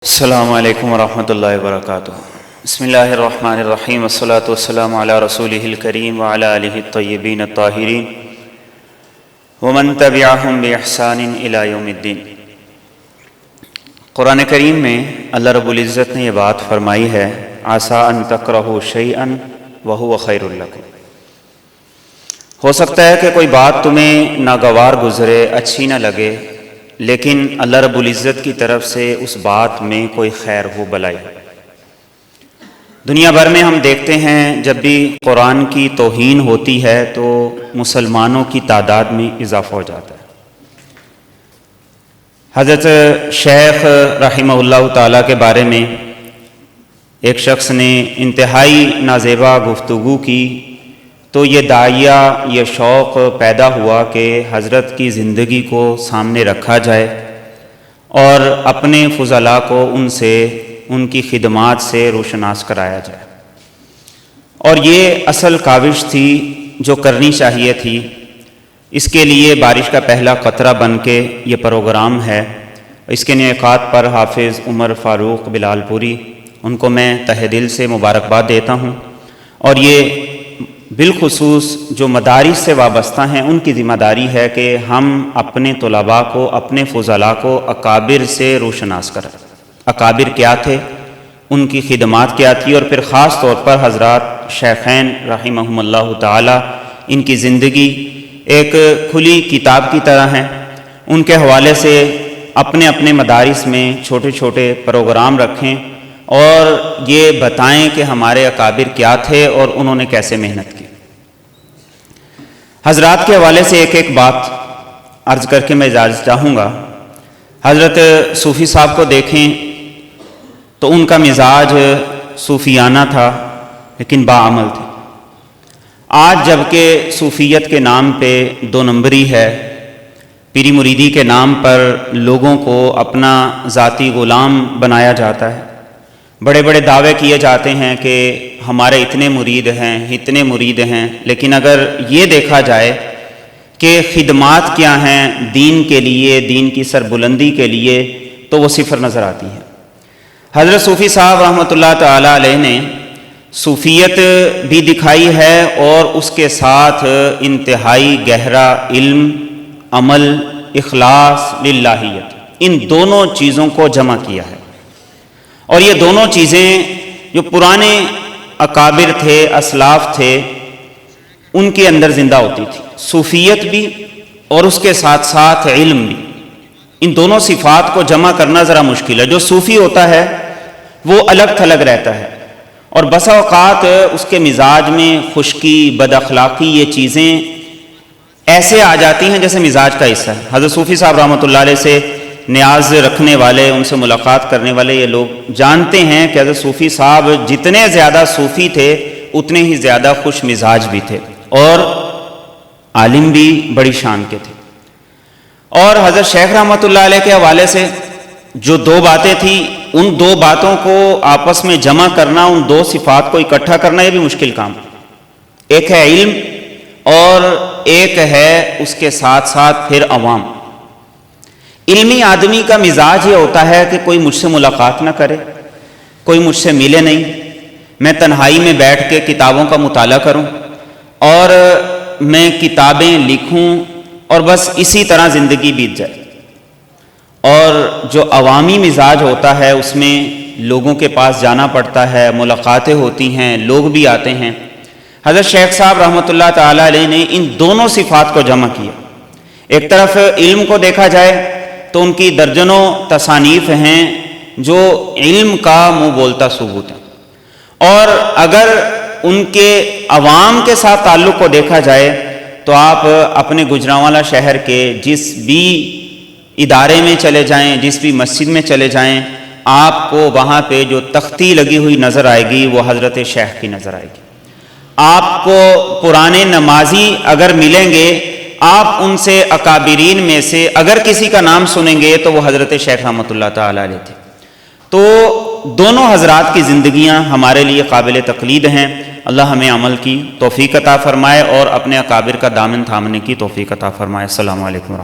السلام علیکم ورحمۃ اللہ وبرکاتہ۔ بسم اللہ الرحمن الرحیم، والصلاۃ والسلام علی رسولہ الکریم وعلی آلہ الطیبین الطاہرین ومن تبعہم بإحسان الی یوم الدین۔ قرآن کریم میں اللہ رب العزت نے یہ بات فرمائی ہے، عسیٰ ان تکرہوا شیئا وہو خیر لکم۔ ہو سکتا ہے کہ کوئی بات تمہیں ناگوار گزرے، اچھی نہ لگے، لیکن اللہ رب العزت کی طرف سے اس بات میں کوئی خیر ہو، بلائی۔ دنیا بھر میں ہم دیکھتے ہیں جب بھی قرآن کی توہین ہوتی ہے تو مسلمانوں کی تعداد میں اضافہ ہو جاتا ہے۔ حضرت شیخ رحمہ اللہ تعالیٰ کے بارے میں ایک شخص نے انتہائی نازیبا گفتگو کی تو یہ داعیہ، یہ شوق پیدا ہوا کہ حضرت کی زندگی کو سامنے رکھا جائے اور اپنے فضلاء کو ان کی خدمات سے روشناس کرایا جائے، اور یہ اصل کاوش تھی جو کرنی چاہیے تھی۔ اس کے لیے بارش کا پہلا قطرہ بن کے یہ پروگرام ہے۔ اس کے انعقاد پر حافظ عمر فاروق بلال پوری، ان کو میں تہہ دل سے مبارکباد دیتا ہوں، اور یہ بالخصوص جو مدارس سے وابستہ ہیں ان کی ذمہ داری ہے کہ ہم اپنے طلباء کو، اپنے فضلاء کو اکابر سے روشناس کریں۔ اکابر کیا تھے، ان کی خدمات کیا تھی، اور پھر خاص طور پر حضرات شیخین رحمہم اللہ تعالی، ان کی زندگی ایک کھلی کتاب کی طرح ہے۔ ان کے حوالے سے اپنے اپنے مدارس میں چھوٹے چھوٹے پروگرام رکھیں اور یہ بتائیں کہ ہمارے اکابر کیا تھے اور انہوں نے کیسے محنت کی۔ حضرات کے حوالے سے ایک بات عرض کر کے میں اجازت چاہوں گا۔ حضرت صوفی صاحب کو دیکھیں تو ان کا مزاج صوفیانہ تھا لیکن باعمل تھے۔ آج جبکہ صوفیت کے نام پہ دو نمبری ہے، پیری مریدی کے نام پر لوگوں کو اپنا ذاتی غلام بنایا جاتا ہے، بڑے بڑے دعوے کیے جاتے ہیں کہ ہمارے اتنے مرید ہیں، لیکن اگر یہ دیکھا جائے کہ خدمات کیا ہیں دین کے لیے، دین کی سربلندی کے لیے، تو وہ صفر نظر آتی ہے۔ حضرت صوفی صاحب رحمۃ اللہ تعالی علیہ نے صوفیت بھی دکھائی ہے اور اس کے ساتھ انتہائی گہرا علم، عمل، اخلاص، للہیت، ان دونوں چیزوں کو جمع کیا ہے، اور یہ دونوں چیزیں جو پرانے اکابر تھے، اسلاف تھے، ان کے اندر زندہ ہوتی تھی، صوفیت بھی اور اس کے ساتھ ساتھ علم بھی۔ ان دونوں صفات کو جمع کرنا ذرا مشکل ہے۔ جو صوفی ہوتا ہے وہ الگ تھلگ رہتا ہے، اور بسا اوقات اس کے مزاج میں خشکی، بد اخلاقی، یہ چیزیں ایسے آ جاتی ہیں جیسے مزاج کا حصہ ہے۔ حضرت صوفی صاحب رحمۃ اللہ علیہ سے نیاز رکھنے والے، ان سے ملاقات کرنے والے یہ لوگ جانتے ہیں کہ حضرت صوفی صاحب جتنے زیادہ صوفی تھے اتنے ہی زیادہ خوش مزاج بھی تھے، اور عالم بھی بڑی شان کے تھے۔ اور حضرت شیخ رحمۃ اللہ علیہ کے حوالے سے جو دو باتیں تھیں، ان دو باتوں کو آپس میں جمع کرنا، ان دو صفات کو اکٹھا کرنا، یہ بھی مشکل کام۔ ایک ہے علم اور ایک ہے اس کے ساتھ ساتھ پھر عوام۔ علمی آدمی کا مزاج یہ ہوتا ہے کہ کوئی مجھ سے ملاقات نہ کرے، کوئی مجھ سے ملے نہیں، میں تنہائی میں بیٹھ کے کتابوں کا مطالعہ کروں اور میں کتابیں لکھوں اور بس اسی طرح زندگی بیت جائے۔ اور جو عوامی مزاج ہوتا ہے اس میں لوگوں کے پاس جانا پڑتا ہے، ملاقاتیں ہوتی ہیں، لوگ بھی آتے ہیں۔ حضرت شیخ صاحب رحمۃ اللہ تعالی علیہ نے ان دونوں صفات کو جمع کیا۔ ایک طرف علم کو دیکھا جائے تو ان کی درجنوں تصانیف ہیں جو علم کا منہ بولتا ثبوت ہے، اور اگر ان کے عوام کے ساتھ تعلق کو دیکھا جائے تو آپ اپنے گجرانوالہ شہر کے جس بھی ادارے میں چلے جائیں، جس بھی مسجد میں چلے جائیں، آپ کو وہاں پہ جو تختی لگی ہوئی نظر آئے گی وہ حضرت شیخ کی نظر آئے گی۔ آپ کو پرانے نمازی اگر ملیں گے، آپ ان سے اکابرین میں سے اگر کسی کا نام سنیں گے تو وہ حضرت شیخ رحمۃ اللہ تعالی علیہ تھے۔ تو دونوں حضرات کی زندگیاں ہمارے لیے قابل تقلید ہیں۔ اللہ ہمیں عمل کی توفیق عطا فرمائے اور اپنے اکابر کا دامن تھامنے کی توفیق عطا فرمائے۔ السلام علیکم۔